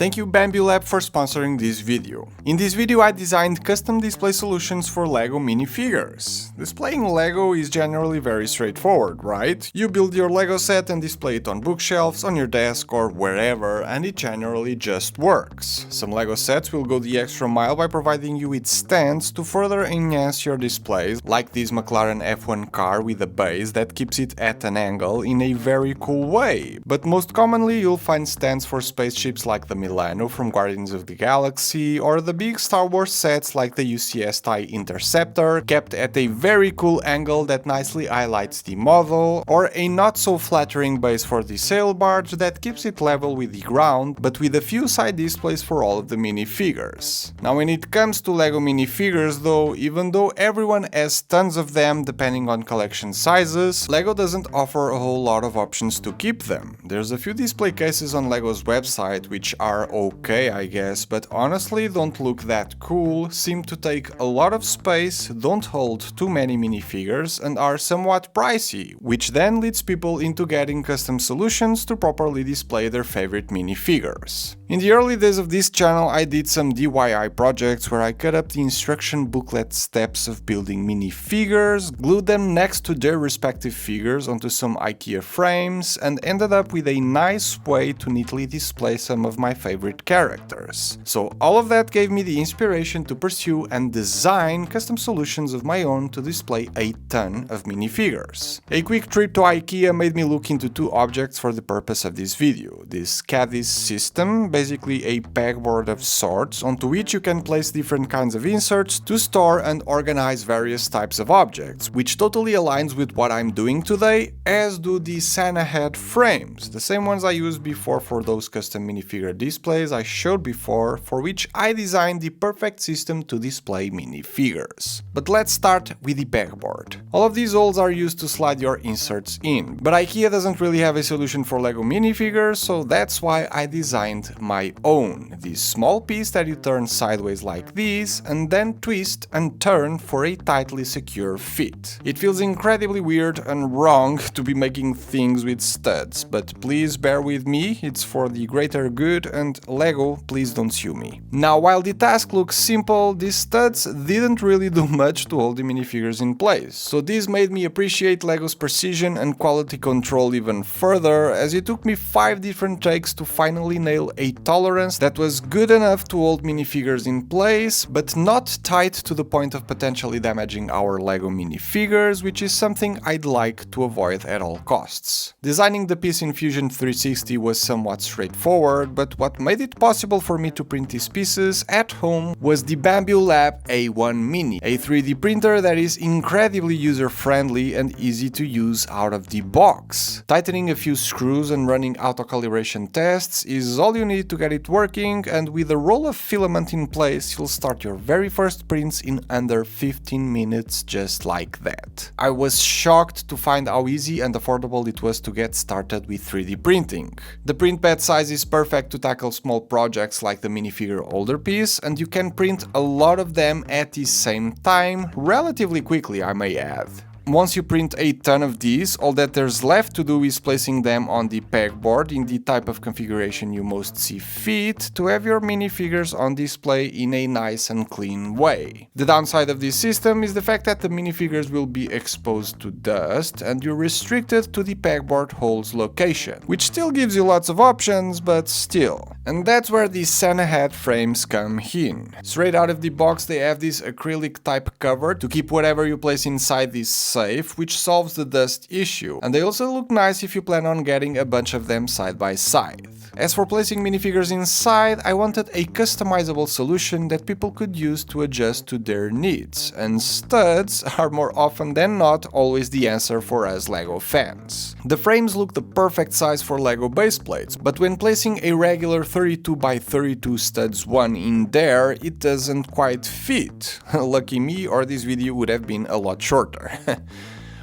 Thank you Bambu Lab for sponsoring this video. In this video I designed custom display solutions for LEGO minifigures. Displaying LEGO is generally very straightforward, right? You build your LEGO set and display it on bookshelves, on your desk or wherever, and it generally just works. Some LEGO sets will go the extra mile by providing you with stands to further enhance your displays, like this McLaren F1 car with a base that keeps it at an angle in a very cool way. But most commonly you'll find stands for spaceships like the Milano from Guardians of the Galaxy, or the big Star Wars sets like the UCS TIE Interceptor, kept at a very cool angle that nicely highlights the model, or a not so flattering base for the sail barge that keeps it level with the ground, but with a few side displays for all of the minifigures. Now when it comes to LEGO minifigures though, even though everyone has tons of them depending on collection sizes, LEGO doesn't offer a whole lot of options to keep them. There's a few display cases on LEGO's website which are okay I guess, but honestly don't look that cool, seem to take a lot of space, don't hold too many minifigures and are somewhat pricey, which then leads people into getting custom solutions to properly display their favorite minifigures. In the early days of this channel I did some DIY projects where I cut up the instruction booklet steps of building minifigures, glued them next to their respective figures onto some IKEA frames, and ended up with a nice way to neatly display some of my favorite characters. So all of that gave me the inspiration to pursue and design custom solutions of my own to display a ton of minifigures. A quick trip to IKEA made me look into two objects for the purpose of this video. This Caddies system, basically a pegboard of sorts, onto which you can place different kinds of inserts to store and organize various types of objects, which totally aligns with what I'm doing today, as do the Santa head frames, the same ones I used before for those custom minifigure displays I showed before, for which I designed the perfect system to display minifigures. But let's start with the pegboard. All of these holes are used to slide your inserts in, but IKEA doesn't really have a solution for LEGO minifigures, so that's why I designed my own. This small piece that you turn sideways like this, and then twist and turn for a tightly secure fit. It feels incredibly weird and wrong to be making things with studs, but please bear with me, it's for the greater good, and LEGO, please don't sue me. Now, while the task looks simple, these studs didn't really do much to hold the minifigures in place, so this made me appreciate LEGO's precision and quality control even further, as it took me 5 different takes to finally nail a tolerance that was good enough to hold minifigures in place, but not tight to the point of potentially damaging our LEGO minifigures, which is something I'd like to avoid at all costs. Designing the piece in Fusion 360 was somewhat straightforward, but what made it possible for me to print these pieces at home was the Bambu Lab A1 Mini, a 3D printer that is incredibly user-friendly and easy to use out of the box. Tightening a few screws and running auto-calibration tests is all you need to get it working, and with a roll of filament in place you'll start your very first prints in under 15 minutes just like that. I was shocked to find how easy and affordable it was to get started with 3D printing. The print bed size is perfect to tackle small projects like the minifigure holder piece, and you can print a lot of them at the same time, relatively quickly I may add. Once you print a ton of these, all that there's left to do is placing them on the pegboard in the type of configuration you most see fit to have your minifigures on display in a nice and clean way. The downside of this system is the fact that the minifigures will be exposed to dust and you're restricted to the pegboard hole's location, which still gives you lots of options, but still. And that's where the Santa head frames come in. Straight out of the box they have this acrylic type cover to keep whatever you place inside this safe, which solves the dust issue, and they also look nice if you plan on getting a bunch of them side by side. As for placing minifigures inside, I wanted a customizable solution that people could use to adjust to their needs, and studs are more often than not always the answer for us LEGO fans. The frames look the perfect size for LEGO base plates, but when placing a regular 32 by 32 studs one in there, it doesn't quite fit. Lucky me, or this video would have been a lot shorter.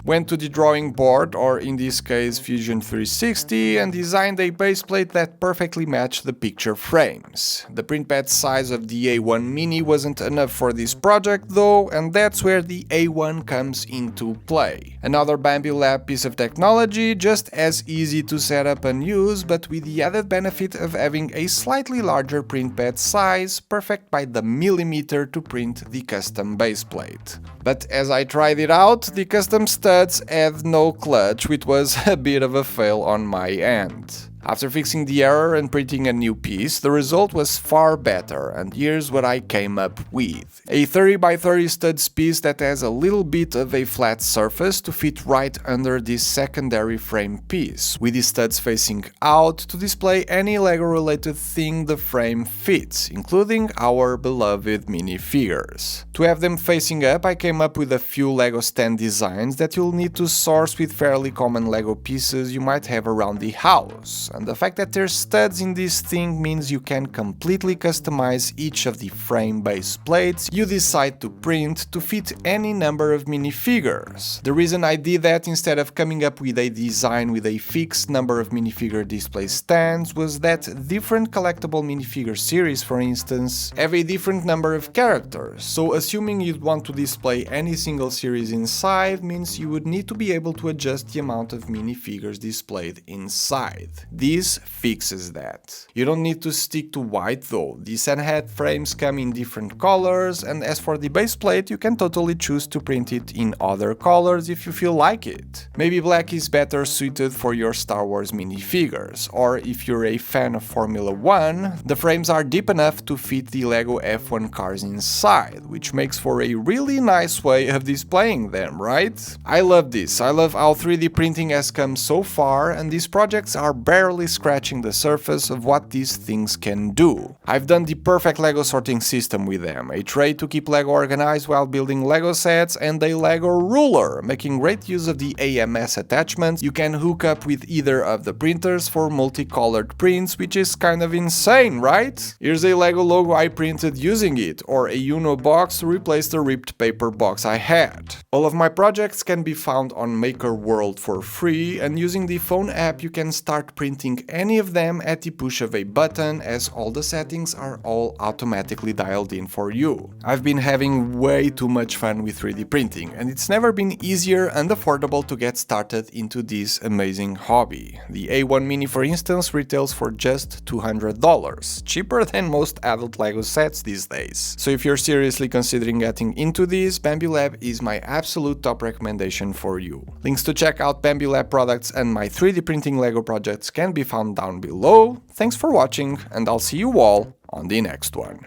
Went to the drawing board, or in this case Fusion 360, and designed a baseplate that perfectly matched the picture frames. The printpad size of the A1 Mini wasn't enough for this project though, and that's where the A1 comes into play. Another Bambu Lab piece of technology, just as easy to set up and use, but with the added benefit of having a slightly larger printpad size, perfect by the millimeter to print the custom baseplate. But as I tried it out, the custom studs had no clutch, which was a bit of a fail on my end. After fixing the error and printing a new piece, the result was far better, and here's what I came up with. A 30x30 studs piece that has a little bit of a flat surface to fit right under this secondary frame piece, with the studs facing out to display any LEGO related thing the frame fits, including our beloved minifigures. To have them facing up, I came up with a few LEGO stand designs that you'll need to source with fairly common LEGO pieces you might have around the house. And the fact that there's studs in this thing means you can completely customize each of the frame base plates you decide to print to fit any number of minifigures. The reason I did that instead of coming up with a design with a fixed number of minifigure display stands was that different collectible minifigure series, for instance, have a different number of characters, so assuming you'd want to display any single series inside means you would need to be able to adjust the amount of minifigures displayed inside. This fixes that. You don't need to stick to white though, the sunhead frames come in different colors, and as for the base plate you can totally choose to print it in other colors if you feel like it. Maybe black is better suited for your Star Wars minifigures, or if you're a fan of Formula 1, the frames are deep enough to fit the LEGO F1 cars inside, which makes for a really nice way of displaying them, right? I love this, I love how 3D printing has come so far, and these projects are barely scratching the surface of what these things can do. I've done the perfect LEGO sorting system with them, a tray to keep LEGO organized while building LEGO sets, and a LEGO ruler, making great use of the AMS attachments you can hook up with either of the printers for multicolored prints, which is kind of insane, right? Here's a LEGO logo I printed using it, or a Uno box to replace the ripped paper box I had. All of my projects can be found on Maker World for free, and using the phone app you can start printing any of them at the push of a button, as all the settings are all automatically dialed in for you. I've been having way too much fun with 3D printing, and it's never been easier and affordable to get started into this amazing hobby. The A1 Mini, for instance, retails for just $200, cheaper than most adult LEGO sets these days. So if you're seriously considering getting into this, Bambu Lab is my absolute top recommendation for you. Links to check out Bambu Lab products and my 3D printing LEGO projects can be found down below. Thanks for watching, and I'll see you all on the next one.